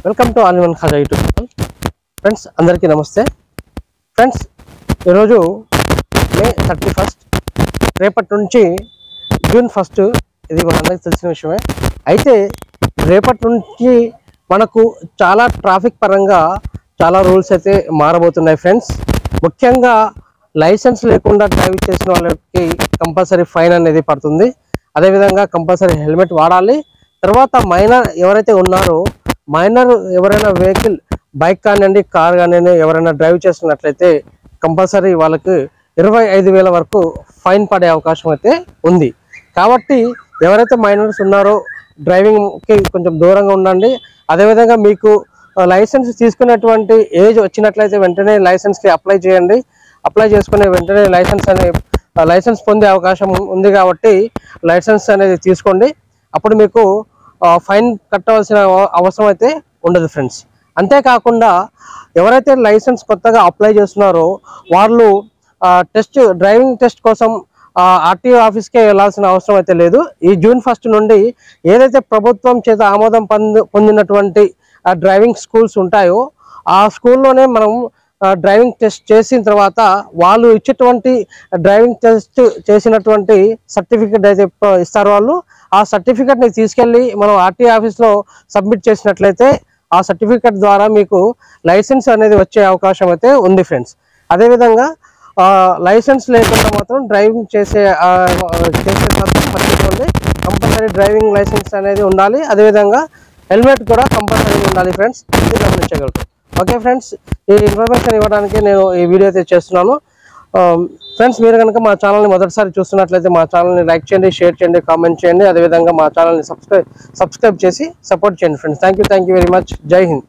Welcome to all in one Khaja YouTube channel. Friends అందరికీ నమస్తే. Friends ఈరోజు మే 31 రేపటి నుంచి జూన్ 1 ఇది మనందరికీ తెలిసిన విషయమే. అయితే రేపటి నుంచి మనకు చాలా ట్రాఫిక్ పరంగా చాలా రూల్స్ అయితే మారబోతున్నాయి ఫ్రెండ్స్. ముఖ్యంగా లైసెన్స్ లేకుండా డ్రైవ్ చేసిన వాళ్ళకి కంపల్సరీ ఫైన్ అనేది పడుతుంది. అదేవిధంగా కంపల్సరీ హెల్మెట్ వాడాలి. తర్వాత మైనర్ ఎవరైతే ఉన్నారో మైనర్ ఎవరైనా వెహికల్ బైక్ కానివ్వండి కార్ కానివ్వండి ఎవరైనా డ్రైవ్ చేస్తున్నట్లయితే కంపల్సరీ వాళ్ళకి 25,000 వరకు ఫైన్ పడే అవకాశం అయితే ఉంది. కాబట్టి ఎవరైతే మైనర్స్ ఉన్నారో డ్రైవింగ్కి కొంచెం దూరంగా ఉండండి. అదేవిధంగా మీకు లైసెన్స్ తీసుకునేటువంటి ఏజ్ వచ్చినట్లయితే వెంటనే లైసెన్స్కి అప్లై చేయండి. అప్లై చేసుకునే వెంటనే లైసెన్స్ పొందే అవకాశం ఉంది కాబట్టి లైసెన్స్ అనేది తీసుకోండి. అప్పుడు మీకు ఫైన్ కట్టవలసిన అవసరం అయితే ఉండదు ఫ్రెండ్స్. అంతేకాకుండా ఎవరైతే లైసెన్స్ కొత్తగా అప్లై చేస్తున్నారో వాళ్ళు డ్రైవింగ్ టెస్ట్ కోసం ఆర్టీఓ ఆఫీస్కే వెళ్ళాల్సిన అవసరం అయితే లేదు. ఈ జూన్ 1 నుండి ఏదైతే ప్రభుత్వం చేత ఆమోదం పొందినటువంటి డ్రైవింగ్ స్కూల్స్ ఉంటాయో ఆ స్కూల్లోనే మనం డ్రైవింగ్ టెస్ట్ చేసిన తర్వాత వాళ్ళు ఇచ్చేటువంటి డ్రైవింగ్ టెస్ట్ చేసినటువంటి సర్టిఫికెట్ అయితే ఇస్తారు. వాళ్ళు ఆ సర్టిఫికెట్ని తీసుకెళ్ళి మనం ఆర్టీఓ ఆఫీస్లో సబ్మిట్ చేసినట్లయితే ఆ సర్టిఫికెట్ ద్వారా మీకు లైసెన్స్ అనేది వచ్చే అవకాశం అయితే ఉంది ఫ్రెండ్స్. అదేవిధంగా లైసెన్స్ లేకుండా మాత్రం డ్రైవింగ్ చేసే మాత్రం మర్చిపోండి. కంపల్సరీ డ్రైవింగ్ లైసెన్స్ అనేది ఉండాలి. అదేవిధంగా హెల్మెట్ కూడా కంపల్సరీ ఉండాలి ఫ్రెండ్స్. ఇది గమనించగలరు. ఓకే ఫ్రెండ్స్, ఈ ఇన్ఫర్మేషన్ ఇవ్వడానికి నేను ఈ వీడియో అయితే చేస్తున్నాను. ఫ్రెండ్స్ మీరు కనుక మా ఛానల్ని మొదటిసారి చూస్తున్నట్లయితే మా ఛానల్ని లైక్ చేయండి, షేర్ చేయండి, కామెంట్ చేయండి. అదేవిధంగా మా ఛానల్ని సబ్స్క్రైబ్ చేసి సపోర్ట్ చేయండి friends. Thank you very much. జై హింద్.